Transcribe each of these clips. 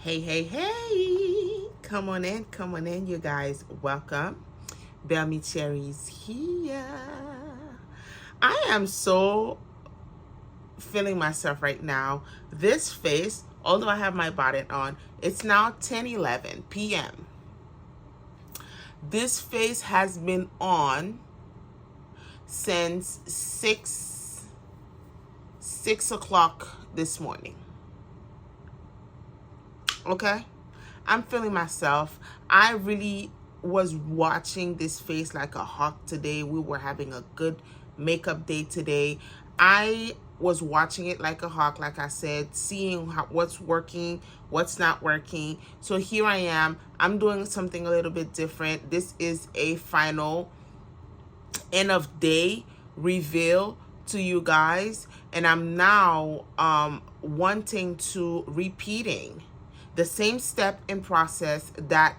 Hey, come on in, you guys. Welcome. Belmy Cherries here. I am so feeling myself right now. This face, although I have my bonnet on, it's now 10:11 p.m. This face has been on since 6 o'clock this morning. Okay, I'm feeling myself. I really was watching this face like a hawk today. We were having a good makeup day today. I was watching it like a hawk, like I said, seeing what's working, what's not working. So here I am. I'm doing something a little bit different. This is a final end of day reveal to you guys, and I'm now wanting to repeating the same step and process that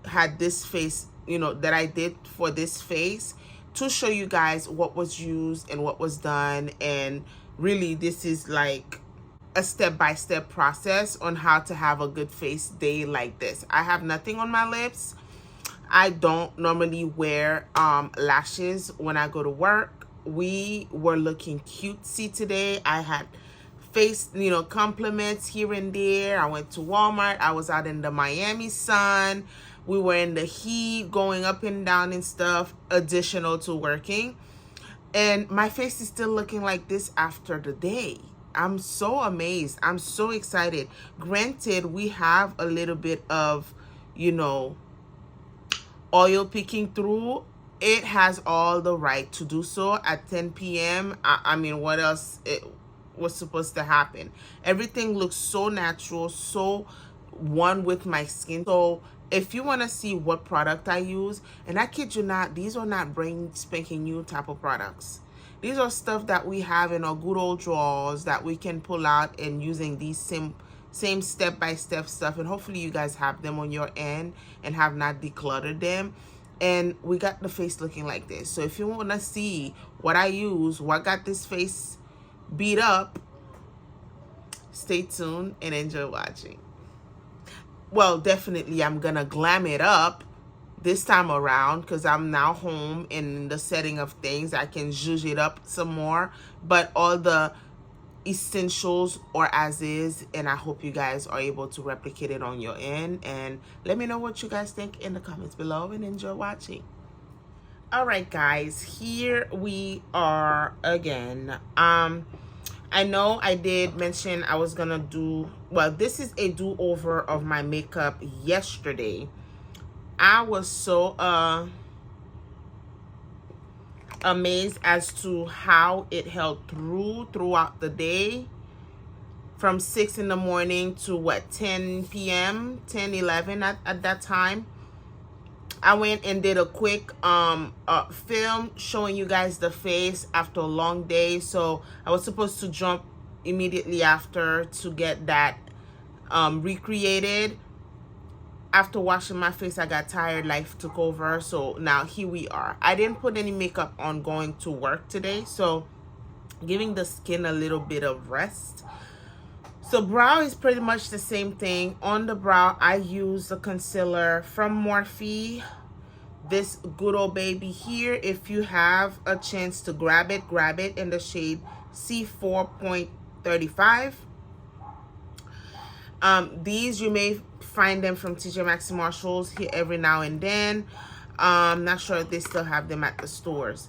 had this face, that I did for this face, to show you guys what was used and what was done. And really, this is like a step-by-step process on how to have a good face day like this. I have nothing on my lips. I don't normally wear lashes when I go to work. We were looking cutesy today. I had face, compliments here and there. I went to Walmart. I was out in the Miami sun. We were in the heat, going up and down and stuff, additional to working. And my face is still looking like this after the day. I'm so amazed. I'm so excited. Granted, we have a little bit of, oil peeking through. It has all the right to do so at 10 p.m. I mean, what else was supposed to happen? Everything looks so natural, so one with my skin. So if you want to see what product I use, and I kid you not, these are not brand spanking new type of products. These are stuff that we have in our good old drawers that we can pull out and using these same step-by-step stuff, and hopefully you guys have them on your end and have not decluttered them. And we got the face looking like this. So if you want to see what I use, what got this face beat up, stay tuned and enjoy watching. Well, definitely I'm gonna glam it up this time around because I'm now home in the setting of things. I can zhuzh it up some more, but all the essentials are as is, and I hope you guys are able to replicate it on your end. And let me know what you guys think in the comments below, and enjoy watching. All right, guys, here we are again. I know I did mention I was gonna do, well, this is a do-over of my makeup yesterday. I was so amazed as to how it held throughout the day, from 6 in the morning to what, 10 p.m., 10, 11 at that time. I went and did a quick film showing you guys the face after a long day. So I was supposed to jump immediately after to get that recreated. After washing my face, I got tired, life took over. So now here we are. I didn't put any makeup on going to work today, so giving the skin a little bit of rest. So brow is pretty much the same thing. On the brow, I use the concealer from Morphe. This good old baby here. If you have a chance to grab it in the shade C4.35. These you may find them from TJ Maxx, Marshalls here every now and then. Not sure if they still have them at the stores.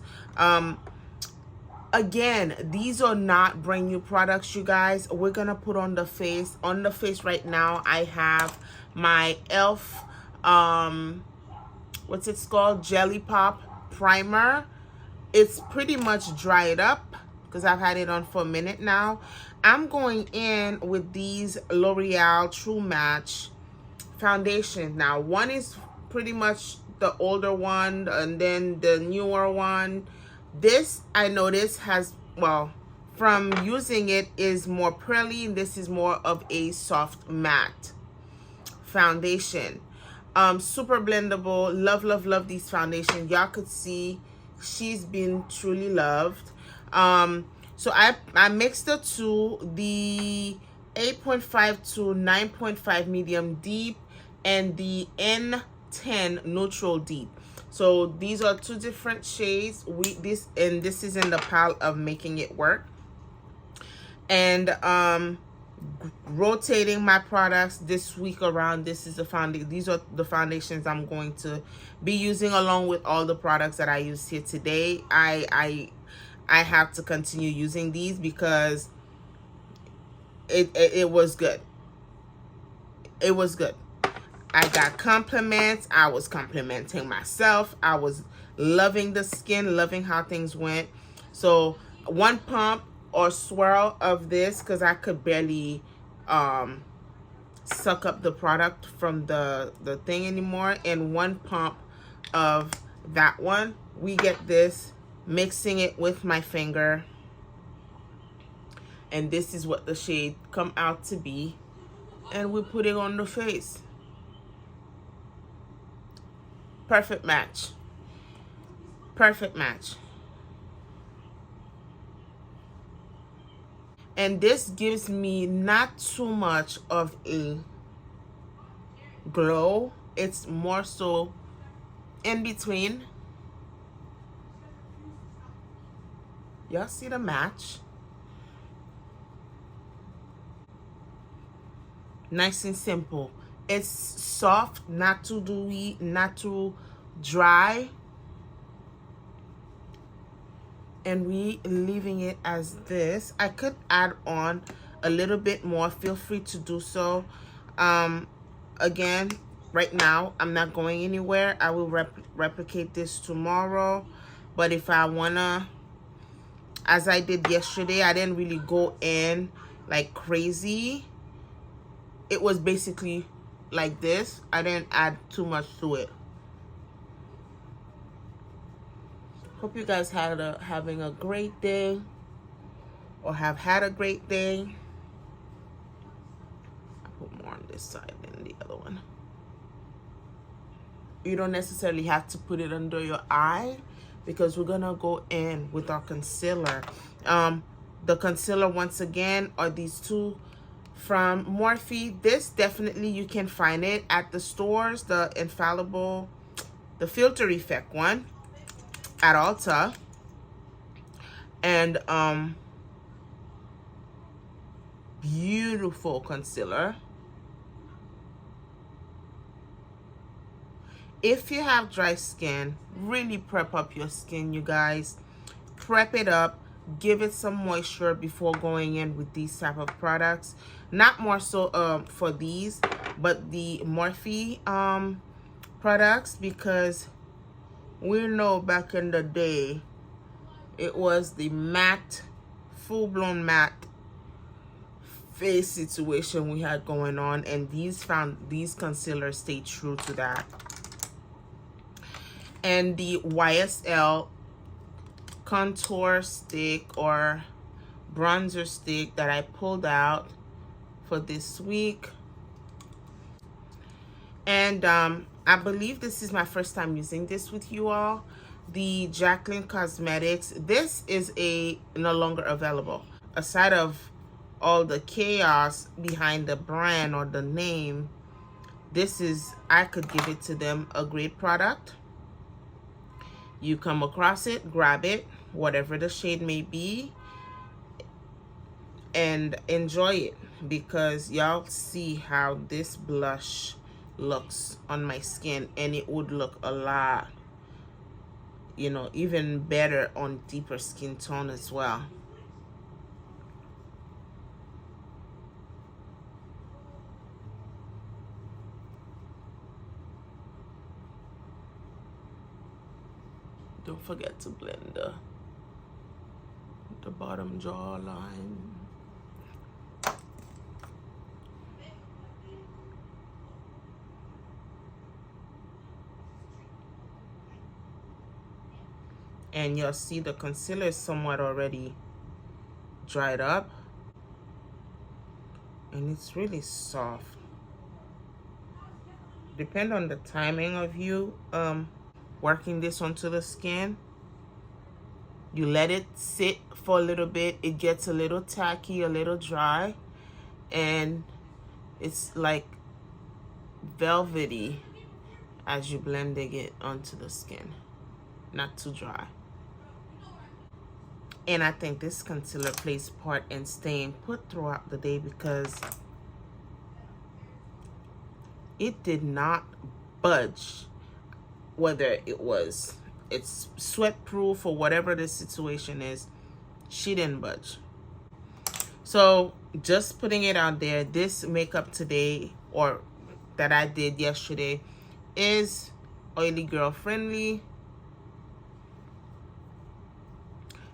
Again, these are not brand new products, you guys. We're gonna put on the face. On the face right now, I have my e.l.f. What's it called? Jelly Pop Primer. It's pretty much dried up because I've had it on for a minute now. I'm going in with these Loreal True Match foundation. Now, one is pretty much the older one, and then the newer one. This, I noticed, has, well, from using it, is more pearly. This is more of a soft matte foundation. Super blendable. Love these foundations. Y'all could see she's been truly loved. So I mixed the two. The 8.5 to 9.5 medium deep, and the N10 neutral deep. So these are two different shades. This is in the pile of making it work. And rotating my products this week around, this is the foundation. These are the foundations I'm going to be using along with all the products that I used here today. I have to continue using these because it was good. It was good. I got compliments. I was complimenting myself. I was loving the skin, loving how things went. So one pump or swirl of this, because I could barely suck up the product from the thing anymore, and one pump of that one. We get this, mixing it with my finger, and this is what the shade come out to be, and we put it on the face. Perfect match. Perfect match. And this gives me not too much of a glow. It's more so in between. Y'all see the match? Nice and simple. It's soft, not too dewy, not too dry. And we leaving it as this. I could add on a little bit more. Feel free to do so. Again, right now, I'm not going anywhere. I will replicate this tomorrow. But if I wanna, as I did yesterday, I didn't really go in like crazy. It was basically like this. I didn't add too much to it. Hope you guys having a great day, or have had a great day. I put more on this side than the other one. You don't necessarily have to put it under your eye, because we're gonna go in with our concealer. The concealer, once again, are these two from Morphe. This definitely you can find it at the stores. The Infallible, the Filter Effect one at Ulta. And beautiful concealer. If you have dry skin, really prep up your skin, you guys. Prep it up. Give it some moisture before going in with these type of products. Not more so for these, but the Morphe products, because we know back in the day it was the matte, full-blown matte face situation we had going on, and these concealers stay true to that. And the YSL contour stick or bronzer stick that I pulled out for this week. And I believe this is my first time using this with you all. The Jaclyn Cosmetics. This is no longer available. Aside of all the chaos behind the brand or the name, this is, I could give it to them, a great product. You come across it, grab it, whatever the shade may be, and enjoy it, because y'all see how this blush looks on my skin, and it would look a lot, you know, even better on deeper skin tone as well. Don't forget to blend the bottom jawline. And you'll see the concealer is somewhat already dried up, and it's really soft. Depend on the timing of you working this onto the skin. You let it sit for a little bit. It gets a little tacky, a little dry, and it's like velvety as you blending it onto the skin, not too dry. And I think this concealer plays part in staying put throughout the day because it did not budge, whether it's sweat proof or whatever the situation is. She didn't budge. So just putting it out there, this makeup today, or that I did yesterday, is oily girl friendly.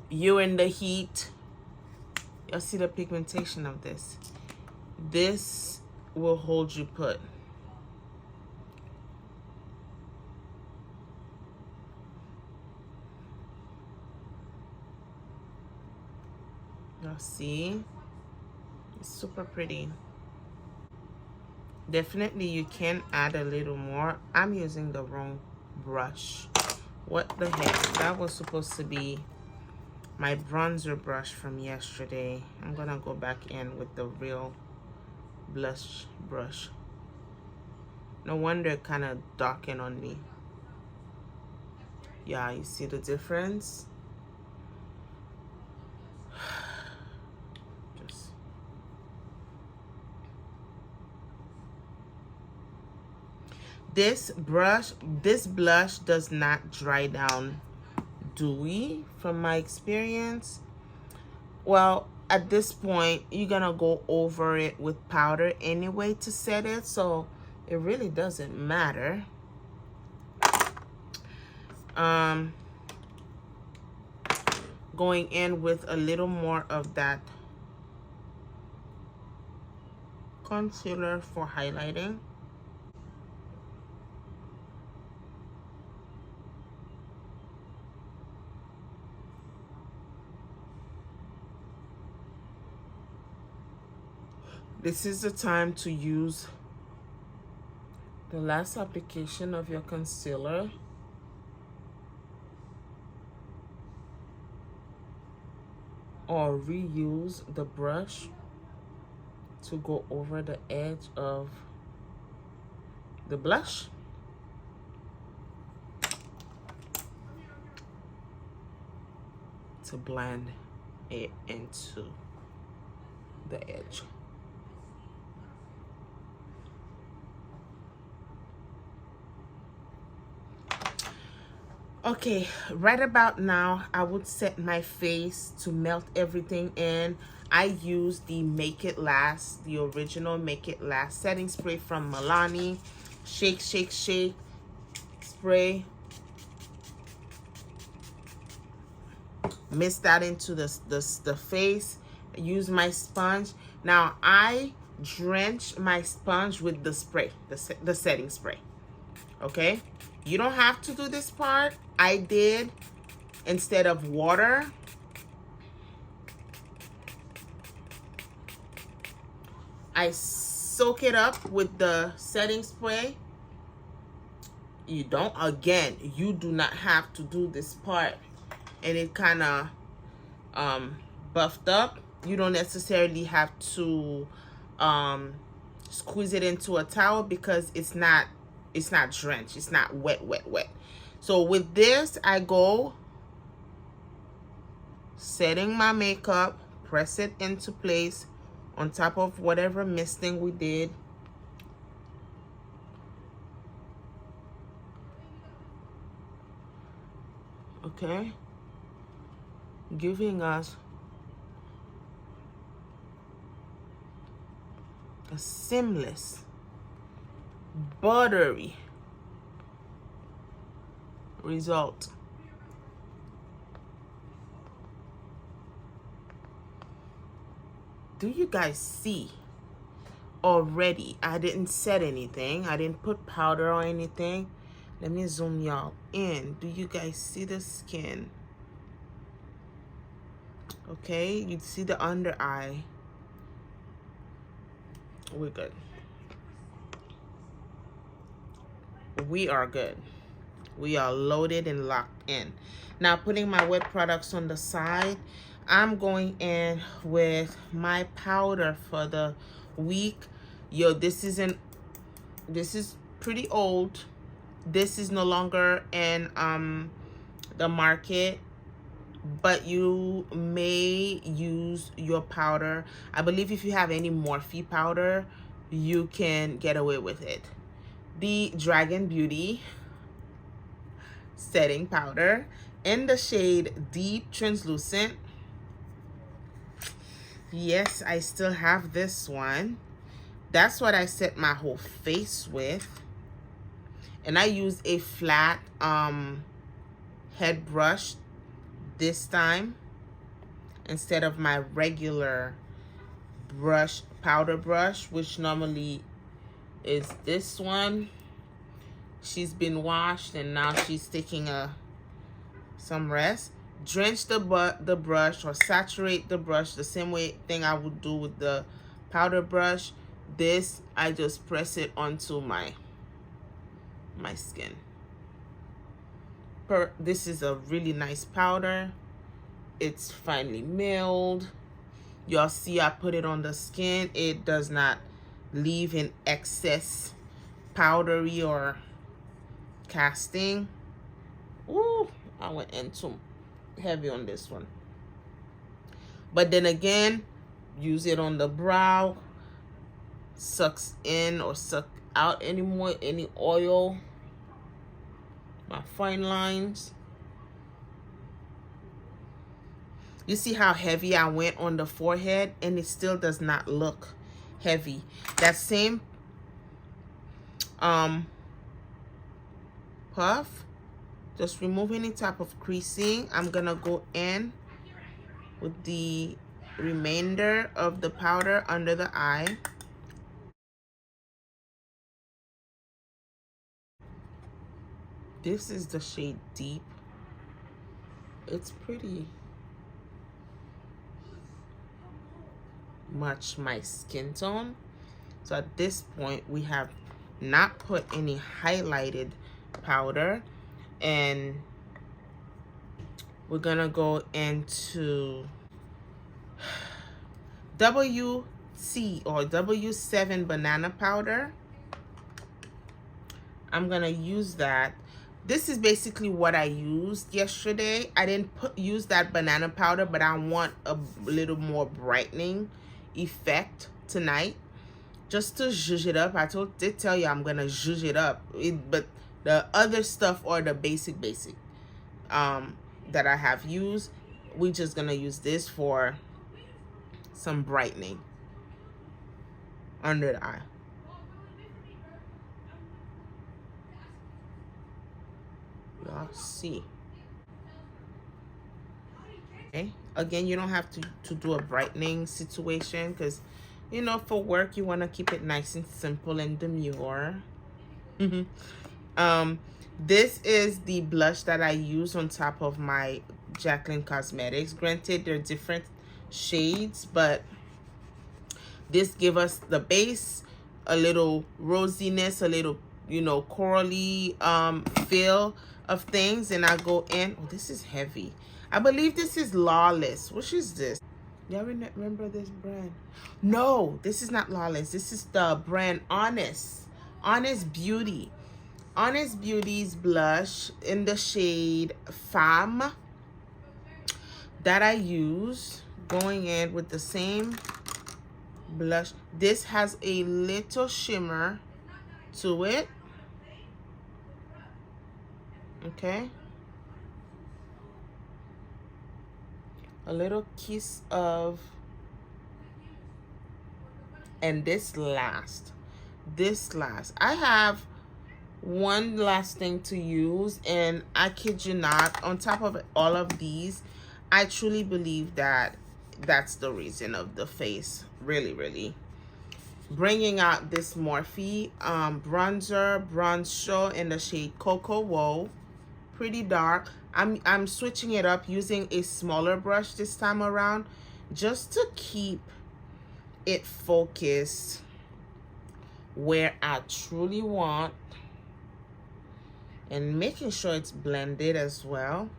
You're in the heat. You'll see the pigmentation of this. This will hold you put. You'll see. It's super pretty. Definitely you can add a little more. I'm using the wrong brush. What the heck? That was supposed to be my bronzer brush from yesterday. I'm gonna go back in with the real blush brush. No wonder it kind of darkened on me. Yeah, you see the difference? This blush does not dry down dewy from my experience. Well, at this point, you're gonna go over it with powder anyway to set it, so it really doesn't matter. Going in with a little more of that concealer for highlighting. This is the time to use the last application of your concealer. Or reuse the brush to go over the edge of the blush. To blend it into the edge. Okay, right about now, I would set my face to melt everything in. I use the Make It Last, the original Make It Last setting spray from Milani. Shake, shake, shake spray. Mist that into the face. Use my sponge. Now, I drench my sponge with the spray, the setting spray. Okay? You don't have to do this part. I did instead of water. I soak it up with the setting spray. You don't, again, you do not have to do this part and it kind of buffed up. You don't necessarily have to squeeze it into a towel because it's not drenched. It's not wet. So with this, I go setting my makeup, press it into place on top of whatever misting we did. Okay? Giving us a seamless, buttery result. Do you guys see already? I didn't set anything. I didn't put powder or anything. Let me zoom y'all in. Do you guys see the skin? Okay, you see the under eye. We're good. We are good. We are loaded and locked in. Now, putting my wet products on the side, I'm going in with my powder for the week. Yo, this is pretty old. This is no longer in the market, but you may use your powder. I believe if you have any Morphe powder, you can get away with it. The Dragon Beauty setting powder in the shade Deep Translucent. Yes, I still have this one. That's what I set my whole face with. And I use a flat head brush this time instead of my regular brush, powder brush, which normally is this one. She's been washed and now she's taking some rest. Drench the brush or saturate the brush the same thing I would do with the powder brush. This, I just press it onto my skin. This is a really nice powder. It's finely milled. Y'all see I put it on the skin. It does not leave in excess powdery or casting. Ooh, I went in too heavy on this one. But then again, use it on the brow. Sucks in or suck out any oil. My fine lines. You see how heavy I went on the forehead, and it still does not look heavy. That same puff, just remove any type of creasing. I'm gonna go in with the remainder of the powder under the eye. This is the shade Deep. It's pretty much my skin tone. So at this point, we have not put any highlighted powder, and we're gonna go into WC or W7 banana powder. I'm gonna use that. This is basically what I used yesterday. I didn't use that banana powder, but I want a little more brightening effect tonight, just to zhuzh it up. I did tell you I'm gonna zhuzh it up, but the other stuff or the basic that I have used, we're just gonna use this for some brightening under the eye. Y'all see. Okay, again, you don't have to do a brightening situation, because you know, for work you want to keep it nice and simple and demure. This is the blush that I use on top of my Jaclyn Cosmetics. Granted, they're different shades, but this give us the base, a little rosiness, a little, you know, corally feel of things. And I go in, oh, this is heavy. I believe this is Lawless. Which is this? Y'all remember this brand? No, this is not Lawless. This is the brand Honest Beauty. Honest Beauty's blush in the shade Femme that I use, going in with the same blush. This has a little shimmer to it. Okay, a little kiss of, and this last, I have one last thing to use, and I kid you not, on top of all of these, I truly believe that that's the reason of the face really bringing out this Morphe bronze show in the shade Cocoa Woe. Pretty dark. I'm switching it up, using a smaller brush this time around, just to keep it focused where I truly want, and making sure it's blended as well.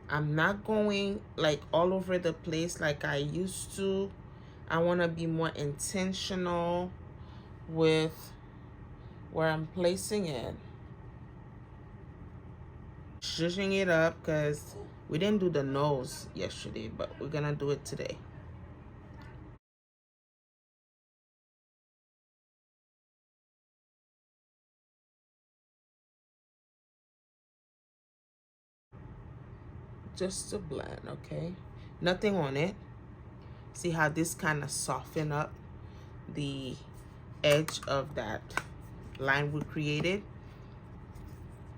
I'm not going like all over the place like I used to I want to be more intentional with where I'm placing it. Zhuzhing it up because we didn't do the nose yesterday, but we're gonna do it today. Just to blend, okay? Nothing on it. See how this kind of soften up the edge of that line we created?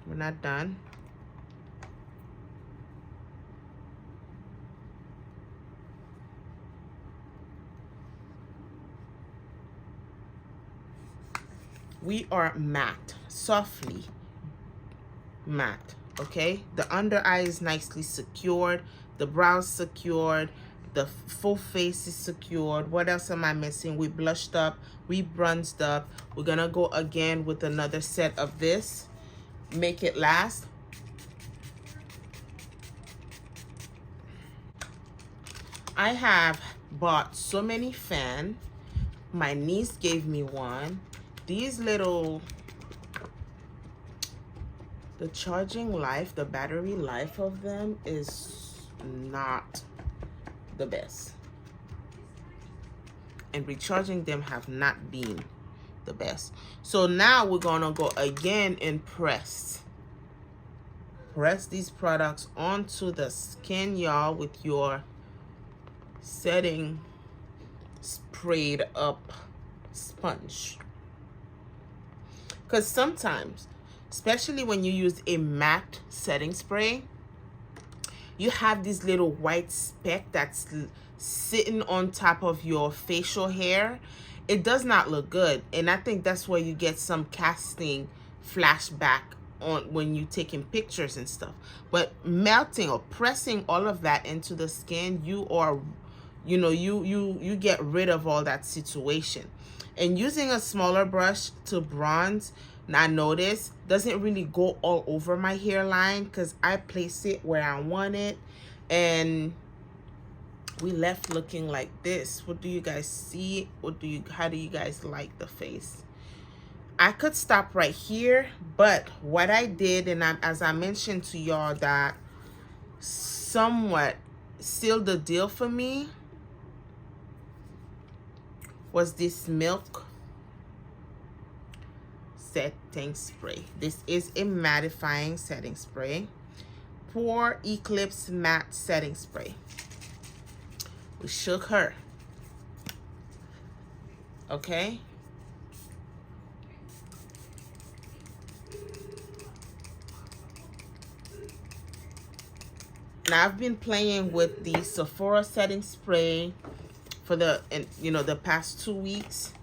We're not done. We are matte, softly matte, okay? The under eye is nicely secured, the brows secured, the full face is secured. What else am I missing? We blushed up, we bronzed up. We're gonna go again with another set of this. Make it last. I have bought so many fan. My niece gave me one. These little, the charging life, the battery life of them is not the best. And recharging them have not been the best. So now we're gonna go again and press these products onto the skin, y'all, with your setting sprayed up sponge. Because sometimes, especially when you use a matte setting spray, you have this little white speck that's sitting on top of your facial hair. It does not look good, and I think that's where you get some casting flashback on when you taking pictures and stuff. But melting or pressing all of that into the skin, you are, you know, you get rid of all that situation. And using a smaller brush to bronze, I notice, doesn't really go all over my hairline because I place it where I want it, and we left looking like this. What do you guys see? How do you guys like the face? I could stop right here, but what I did, and as I mentioned to y'all, that somewhat sealed the deal for me, was this Milk setting spray. This is a mattifying setting spray. Pore Eclipse Matte Setting Spray. We shook her. Okay. Now I've been playing with the Sephora setting spray for the past 2 weeks,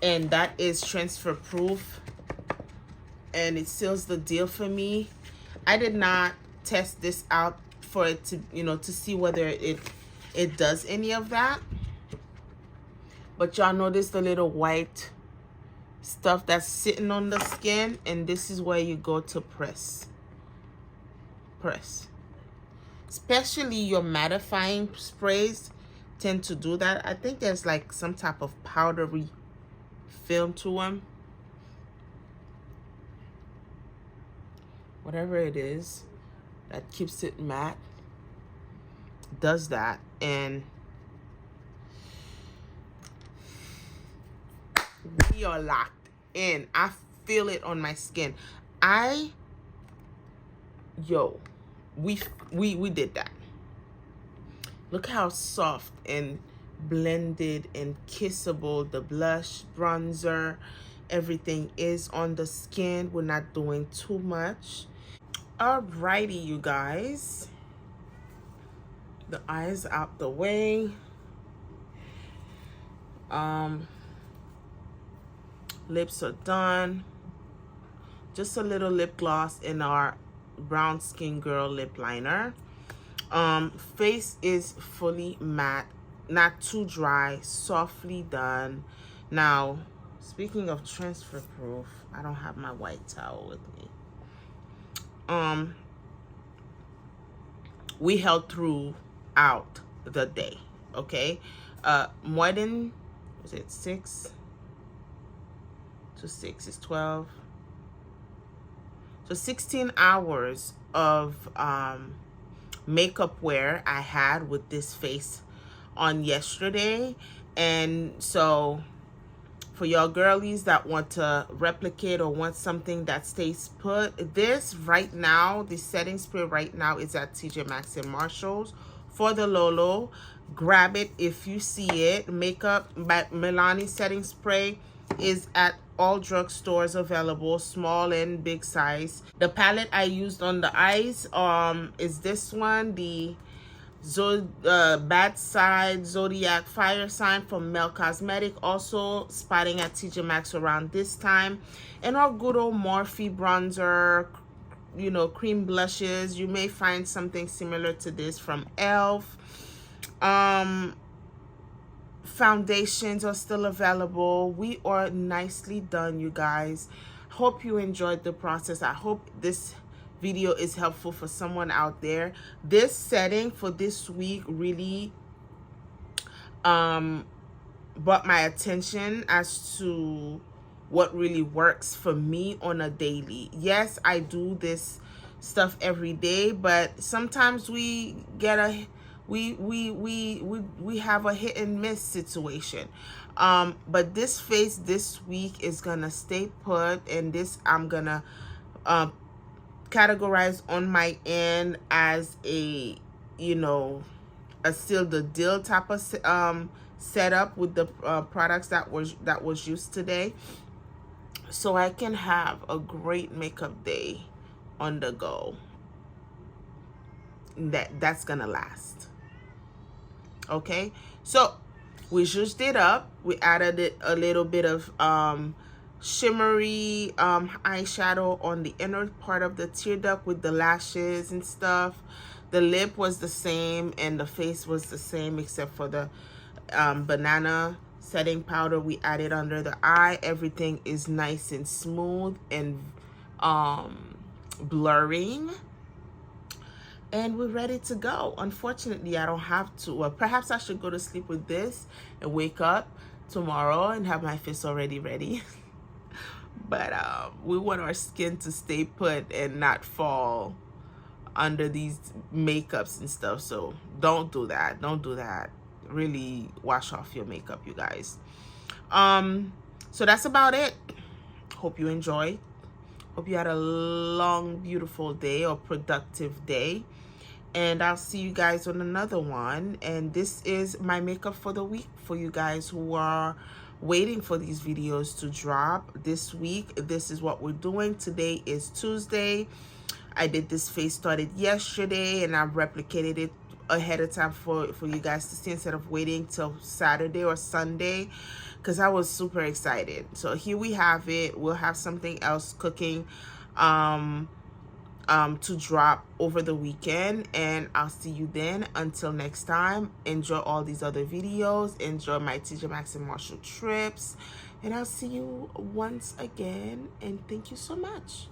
and that is transfer proof, and it seals the deal for me. I did not test this out for it to to see whether it does any of that, but y'all notice the little white stuff that's sitting on the skin, and this is where you go to press. Especially your mattifying sprays tend to do that. I think there's like some type of powdery film to them. Whatever it is that keeps it matte does that, and we are locked in. I feel it on my skin. We did that. Look how soft and blended and kissable the blush, bronzer, everything is on the skin. We're not doing too much. Alrighty, you guys. The eyes out the way. Lips are done. Just a little lip gloss in our Brown Skin Girl lip liner. Face is fully matte, not too dry, softly done. Now, speaking of transfer proof, I don't have my white towel with me. We held throughout the day, okay? more than, was it 6 to 6 is 12, so 16 hours of makeup wear I had with this face on yesterday. And so for y'all girlies that want to replicate or want something that stays put, this right now, the setting spray right now is at TJ Maxx and Marshalls for the Lolo. Grab it if you see it. Makeup by Milani setting spray is at all drugstores available, small and big size. The palette I used on the eyes is this one, the Bad Side Zodiac Fire Sign from Mel Cosmetic, also spotting at TJ Maxx around this time. And our good old Morphe bronzer, you know, cream blushes. You may find something similar to this from ELF. Foundations are still available. We are nicely done, you guys. Hope you enjoyed the process. I hope this video is helpful for someone out there. This setting for this week really brought my attention as to what really works for me on a daily. Yes, I do this stuff every day, but sometimes we get a we have a hit and miss situation. But this face this week is gonna stay put, and this I'm gonna categorize on my end as a, you know, a seal the deal type of setup with the products that was used today, so I can have a great makeup day on the go that's gonna last. Okay, so we zhuzhed it up. We added a little bit of shimmery eyeshadow on the inner part of the tear duct with the lashes and stuff. The lip was the same and the face was the same, except for the banana setting powder we added under the eye. Everything is nice and smooth and blurring, and we're ready to go. Unfortunately, I don't have to. Well, perhaps I should go to sleep with this and wake up tomorrow and have my face already ready. But we want our skin to stay put and not fall under these makeups and stuff. So don't do that. Don't do that. Really wash off your makeup, you guys. So that's about it. Hope you enjoyed. Hope you had a long, beautiful day or productive day. And I'll see you guys on another one. And this is my makeup for the week for you guys who are waiting for these videos to drop this week. This is what we're doing. Today is Tuesday. I did this face started yesterday, and I replicated it ahead of time for you guys to see, instead of waiting till Saturday or Sunday, because I was super excited. So here we have it. We'll have something else cooking to drop over the weekend, and I'll see you then. Until next time, enjoy all these other videos, enjoy my TJ Maxx and Marshall trips, and I'll see you once again, and thank you so much.